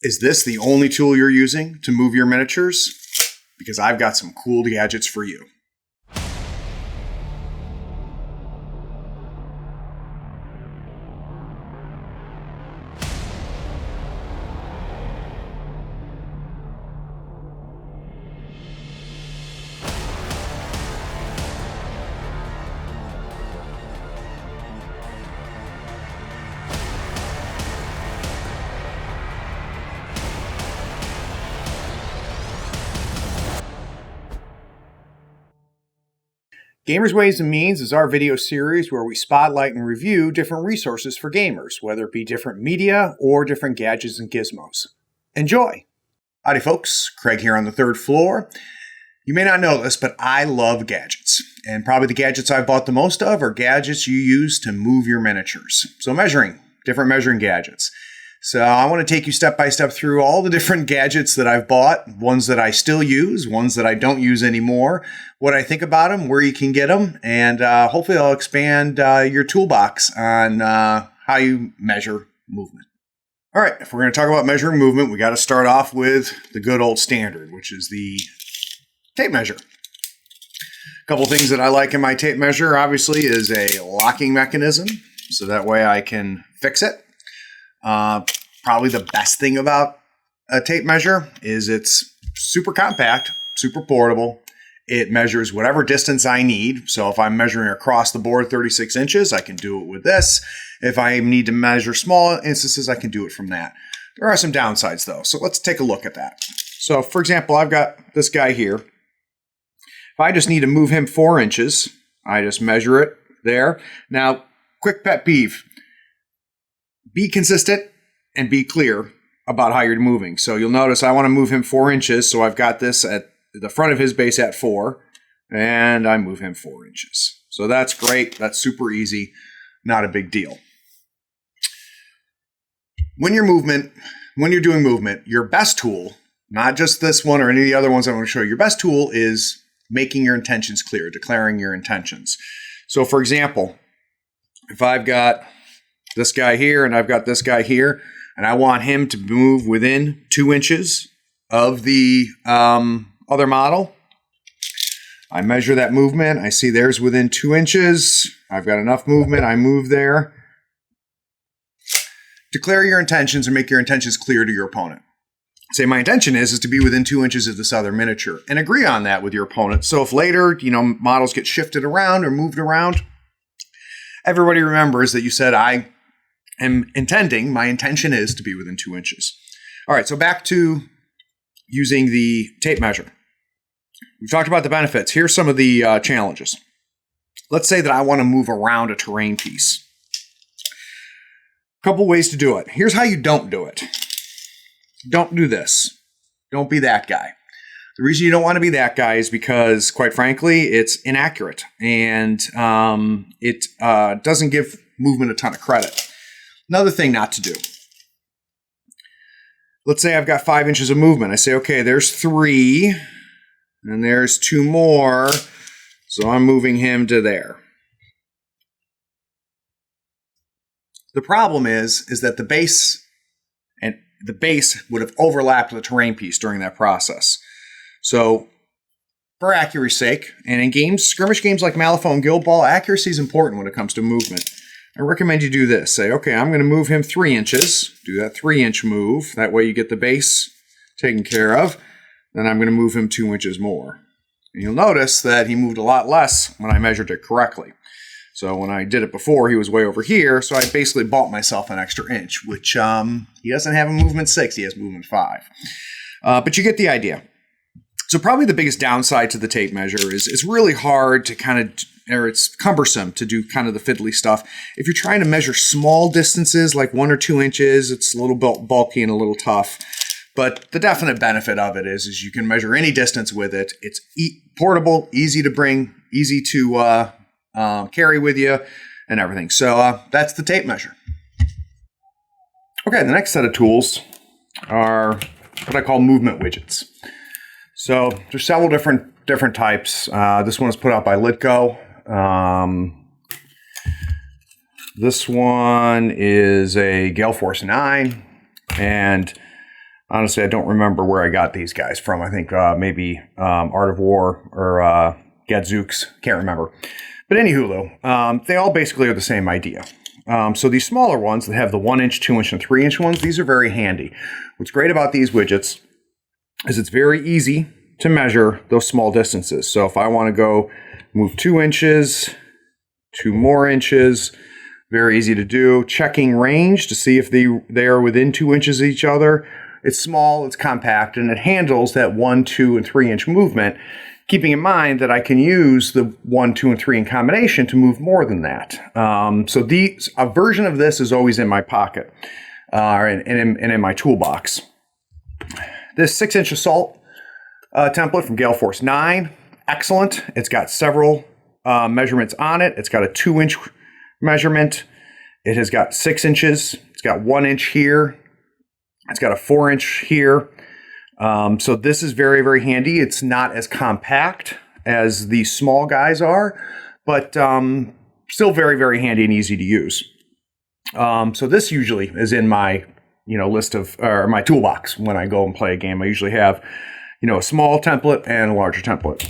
Is this the only tool you're using to move your miniatures? Because I've got some cool gadgets for you. Gamers Ways and Means is our video series where we spotlight and review different resources for gamers, whether it be different media or different gadgets and gizmos. Enjoy! Howdy folks, Craig here on the third floor. You may not know this, but I love gadgets. And probably the gadgets I've bought the most of are gadgets you use to move your miniatures. So different measuring gadgets. So I want to take you step by step through all the different gadgets that I've bought, ones that I still use, ones that I don't use anymore, what I think about them, where you can get them, and hopefully I'll expand your toolbox on how you measure movement. All right, if we're going to talk about measuring movement, we got to start off with the good old standard, which is the tape measure. A couple things that I like in my tape measure, obviously, is a locking mechanism, so that way I can fix it. Probably the best thing about a tape measure is it's super compact, super portable. It measures whatever distance I need. So if I'm measuring across the board 36 inches, I can do it with this. If I need to measure small instances, I can do it from that. There are some downsides though. So let's take a look at that. So for example, I've got this guy here. If I just need to move him 4 inches, I just measure it there. Now, quick pet peeve. Be consistent and be clear about how you're moving. So you'll notice I want to move him 4 inches. So I've got this at the front of his base at 4, and I move him 4 inches. So that's great. That's super easy. Not a big deal. When you're doing movement, your best tool, not just this one or any of the other ones I'm going to show you, your best tool is making your intentions clear, declaring your intentions. So for example, if I've got this guy here and I've got this guy here, and I want him to move within 2 inches of the other model. I measure that movement. I see there's within 2 inches. I've got enough movement. I move there. Declare your intentions and make your intentions clear to your opponent. Say my intention is to be within 2 inches of this other miniature, and agree on that with your opponent. So if later, models get shifted around or moved around, everybody remembers that you said my intention is to be within 2 inches. All right, so back to using the tape measure. We've talked about the benefits. Here's some of the challenges. Let's say that I want to move around a terrain piece. A couple ways to do it. Here's how you don't do it. Don't do this. Don't be that guy. The reason you don't want to be that guy is because, quite frankly, it's inaccurate, and it doesn't give movement a ton of credit. Another thing not to do. Let's say I've got 5 inches of movement. I say, okay, there's 3, and there's 2 more, so I'm moving him to there. The problem is that the base would have overlapped the terrain piece during that process. So, for accuracy's sake, and in skirmish games like Malifaux and Guild Ball, accuracy is important when it comes to movement. I recommend you do this. Say, okay, I'm going to move him 3 inches. Do that 3-inch move. That way you get the base taken care of. Then I'm going to move him 2 inches more. And you'll notice that he moved a lot less when I measured it correctly. So when I did it before, he was way over here. So I basically bought myself an extra inch, which he doesn't have a movement 6. He has movement 5. But you get the idea. So probably the biggest downside to the tape measure is it's really hard to it's cumbersome to do kind of the fiddly stuff. If you're trying to measure small distances like 1 or 2 inches, it's a little bulky and a little tough. But the definite benefit of it is you can measure any distance with it. It's portable, easy to bring, easy to carry with you, and everything. So that's the tape measure. Okay, the next set of tools are what I call movement widgets. So there's several different types. This one is put out by Litgo. This one is a Gale Force 9, and Honestly, I don't remember where I got these guys from. I think maybe Art of War or Gadzooks. Can't remember. But anywho, they all basically are the same idea. So these smaller ones that have the 1-inch, 2-inch, and 3-inch ones, these are very handy. What's great about these widgets is it's very easy to measure those small distances. So if I want to go move 2 inches, 2 more inches, very easy to do. Checking range to see if they are within 2 inches of each other. It's small, it's compact, and it handles that 1, 2, and 3-inch movement, keeping in mind that I can use the 1, 2, and 3 in combination to move more than that. So a version of this is always in my pocket and in my toolbox. This 6-inch assault template from Gale Force 9, excellent. It's got several measurements on it. It's got a 2-inch measurement. It has got 6 inches. It's got 1 inch here. It's got a 4-inch here. So this is very, very handy. It's not as compact as these small guys are, but still very, very handy and easy to use. So this usually is in my list of, or my toolbox when I go and play a game. I usually have, a small template and a larger template.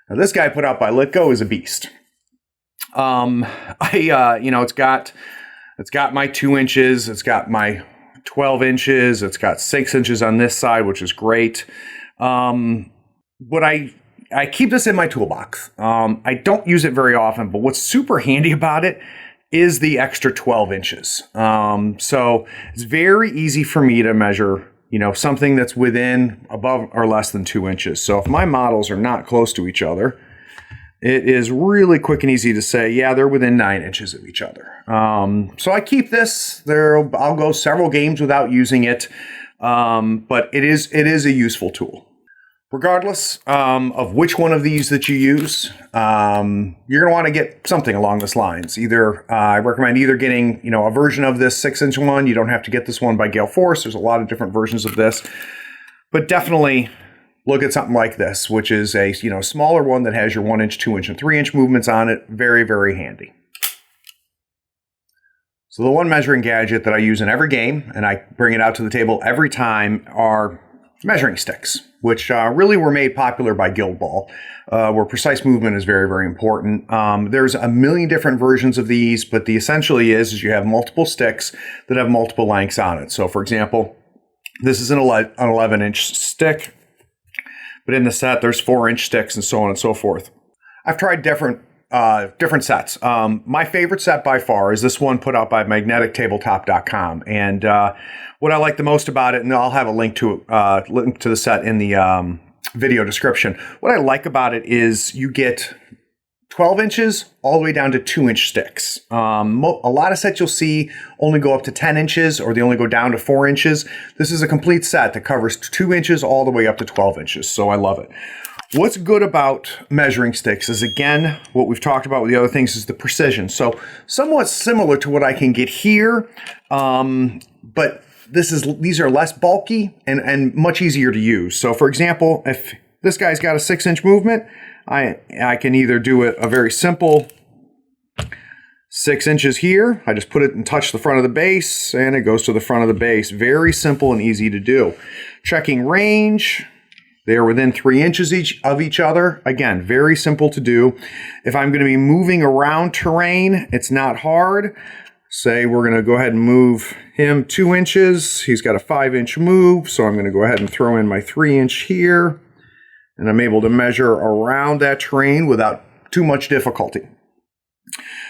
Now this guy put out by Litgo is a beast. It's got my 2 inches. It's got my 12 inches. It's got 6 inches on this side, which is great. But I keep this in my toolbox. I don't use it very often, but what's super handy about it is the extra 12 inches. So it's very easy for me to measure, something that's within, above, or less than 2 inches. So if my models are not close to each other, it is really quick and easy to say, yeah, they're within 9 inches of each other. So I keep this. I'll go several games without using it, but it is a useful tool. Regardless of which one of these that you use, you're going to want to get something along this lines. I recommend either getting a version of this 6-inch one. You don't have to get this one by Gale Force. There's a lot of different versions of this, but definitely look at something like this, which is a smaller one that has your 1-inch, 2-inch, and 3-inch movements on it. Very, very handy. So the one measuring gadget that I use in every game, and I bring it out to the table every time, are measuring sticks, which really were made popular by Guild Ball, where precise movement is very, very important. There's a million different versions of these, but the essentially is you have multiple sticks that have multiple lengths on it. So for example, this is an 11-inch stick. But in the set, there's 4-inch sticks and so on and so forth. I've tried different sets. My favorite set by far is this one put out by MagneticTabletop.com. And what I like the most about it, and I'll have a link to the set in the video description. What I like about it is you get 12 inches all the way down to 2-inch sticks. A lot of sets you'll see only go up to 10 inches or they only go down to 4 inches. This is a complete set that covers 2 inches all the way up to 12 inches. So I love it. What's good about measuring sticks is, again, what we've talked about with the other things is the precision. So somewhat similar to what I can get here, but these are less bulky and much easier to use. So for example, if this guy's got a 6-inch movement, I can either do a very simple 6 inches here. I just put it and touch the front of the base, and it goes to the front of the base. Very simple and easy to do. Checking range, they are within 3 inches of each other. Again, very simple to do. If I'm going to be moving around terrain, it's not hard. Say we're going to go ahead and move him 2 inches. He's got a 5-inch move, so I'm going to go ahead and throw in my 3-inch here. And I'm able to measure around that terrain without too much difficulty.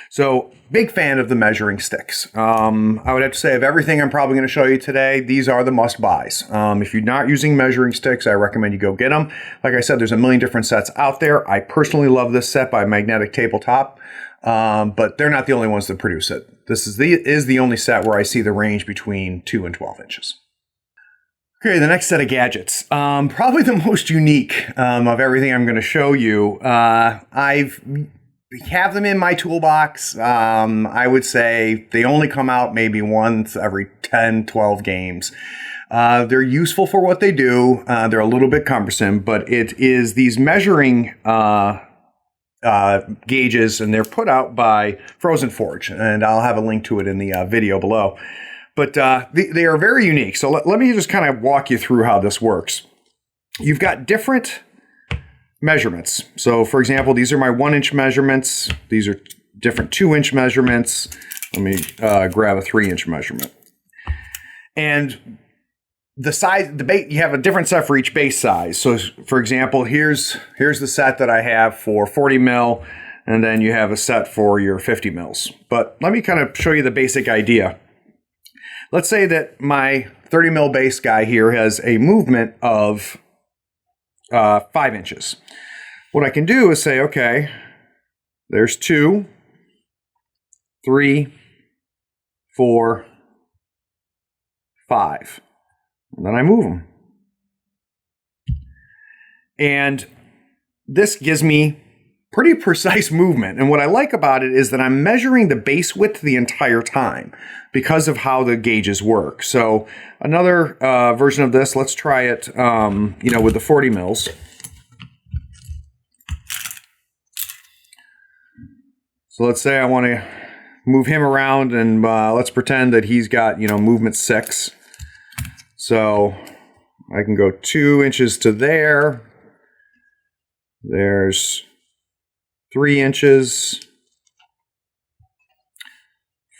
So, big fan of the measuring sticks. I would have to say of everything I'm probably going to show you today, these are the must-buys. If you're not using measuring sticks, I recommend you go get them. Like I said, there's a million different sets out there. I personally love this set by Magnetic Tabletop, but they're not the only ones that produce it. This is the only set where I see the range between 2 and 12 inches. Okay, the next set of gadgets. Probably the most unique of everything I'm going to show you. I have them in my toolbox. I would say they only come out maybe once every 10, 12 games. They're useful for what they do. They're a little bit cumbersome, but it is these measuring gauges, and they're put out by Frozen Forge, and I'll have a link to it in the video below. But they are very unique. So let me just kind of walk you through how this works. You've got different measurements. So for example, these are my 1-inch measurements. These are different 2-inch measurements. Let me grab a 3-inch measurement. And the size, you have a different set for each base size. So for example, here's the set that I have for 40 mil, and then you have a set for your 50 mils. But let me kind of show you the basic idea. Let's say that my 30 mil base guy here has a movement of 5 inches. What I can do is say, okay, there's 2, 3, 4, 5. And then I move them. And this gives me pretty precise movement. And what I like about it is that I'm measuring the base width the entire time because of how the gauges work. So another version of this, let's try it with the 40 mils. So let's say I want to move him around, and let's pretend that he's got, movement 6. So I can go 2 inches to there. There's 3 inches,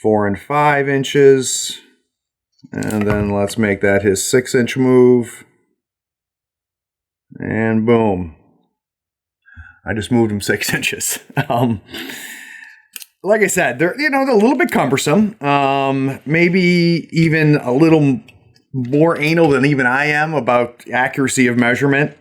4 and 5 inches, and then let's make that his 6-inch move. And boom. I just moved him 6 inches. Like I said, they're a little bit cumbersome. Maybe even a little more anal than even I am about accuracy of measurement.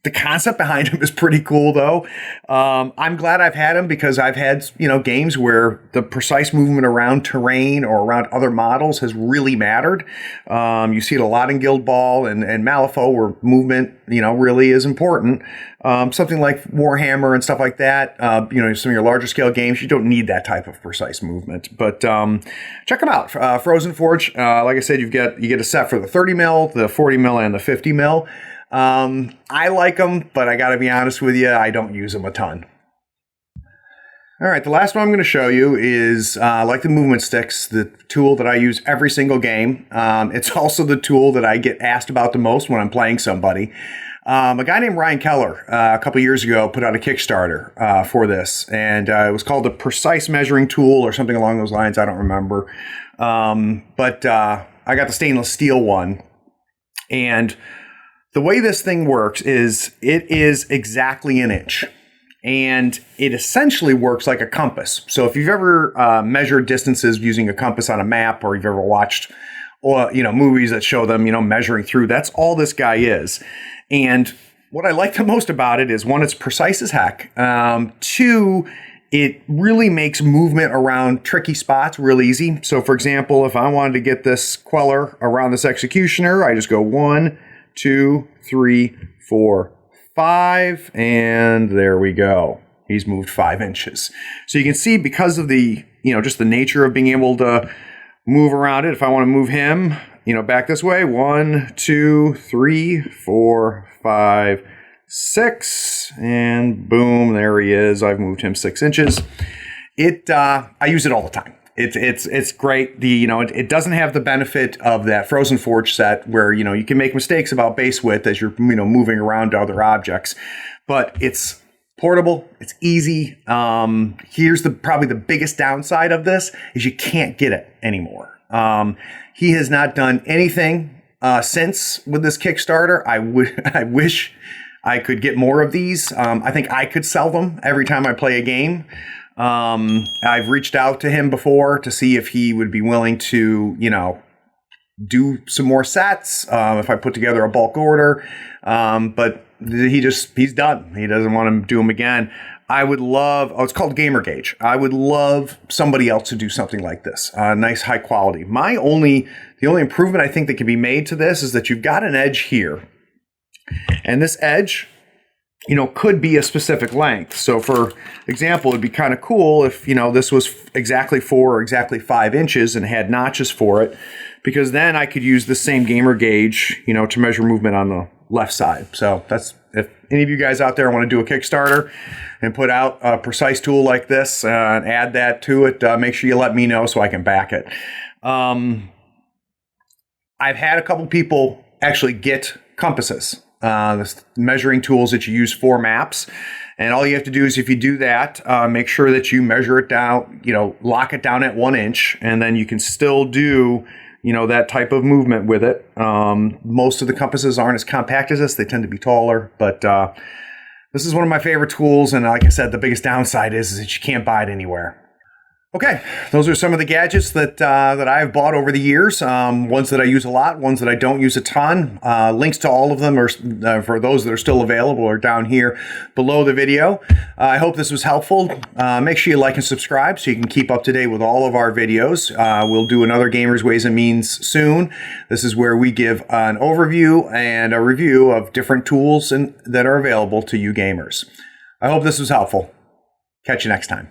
The concept behind them is pretty cool, though. I'm glad I've had them because I've had, games where the precise movement around terrain or around other models has really mattered. You see it a lot in Guild Ball and Malifaux, where movement, really is important. Something like Warhammer and stuff like that, some of your larger scale games, you don't need that type of precise movement. But check them out. Frozen Forge, like I said, you get a set for the 30 mil, the 40 mil, and the 50 mil. I like them, but I gotta be honest with you, I don't use them a ton. All right, the last one I'm going to show you is like the movement sticks, the tool that I use every single game. It's also the tool that I get asked about the most when I'm playing somebody. A guy named Ryan Keller a couple years ago put out a Kickstarter for this, and it was called the Precise Measuring Tool or something along those lines. I don't remember. But I got the stainless steel one, and the way this thing works is it is exactly an inch, and it essentially works like a compass. So if you've ever measured distances using a compass on a map, or you've ever watched movies that show them measuring through, that's all this guy is. And what I like the most about it is, one, it's precise as heck. 2, it really makes movement around tricky spots real easy. So for example, if I wanted to get this queller around this executioner, I just go 1, 2, 3, 4, 5, and there we go. He's moved 5 inches. So you can see, because of the, just the nature of being able to move around it, if I want to move him, back this way, 1, 2, 3, 4, 5, 6, and boom, there he is. I've moved him 6 inches. I use it all the time. It's great. It doesn't have the benefit of that Frozen Forge set where, you can make mistakes about base width as you're, moving around to other objects, but it's portable. It's easy. Here's probably the biggest downside of this is you can't get it anymore. He has not done anything since with this Kickstarter. I wish I could get more of these. I think I could sell them every time I play a game. I've reached out to him before to see if he would be willing to, do some more sets, if I put together a bulk order. But he's done. He doesn't want to do them again. I would love, it's called GamerGauge. I would love somebody else to do something like this, nice high quality. The only improvement I think that can be made to this is that you've got an edge here, and this edge, could be a specific length. So for example, it'd be kind of cool if, this was exactly 4 or exactly 5 inches and had notches for it, because then I could use the same GamerGauge, to measure movement on the left side. So that's, if any of you guys out there want to do a Kickstarter and put out a precise tool like this and add that to it, make sure you let me know so I can back it. I've had a couple people actually get compasses, the measuring tools that you use for maps. And all you have to do is, if you do that, make sure that you measure it down, lock it down at 1 inch, and then you can still do, that type of movement with it. Most of the compasses aren't as compact as this. They tend to be taller, but this is one of my favorite tools. And like I said, the biggest downside is that you can't buy it anywhere. Okay, those are some of the gadgets that I've bought over the years. Ones that I use a lot, ones that I don't use a ton. Links to all of them are for those that are still available are down here below the video. I hope this was helpful. Make sure you like and subscribe so you can keep up to date with all of our videos. We'll do another Gamers Ways and Means soon. This is where we give an overview and a review of different tools that are available to you gamers. I hope this was helpful. Catch you next time.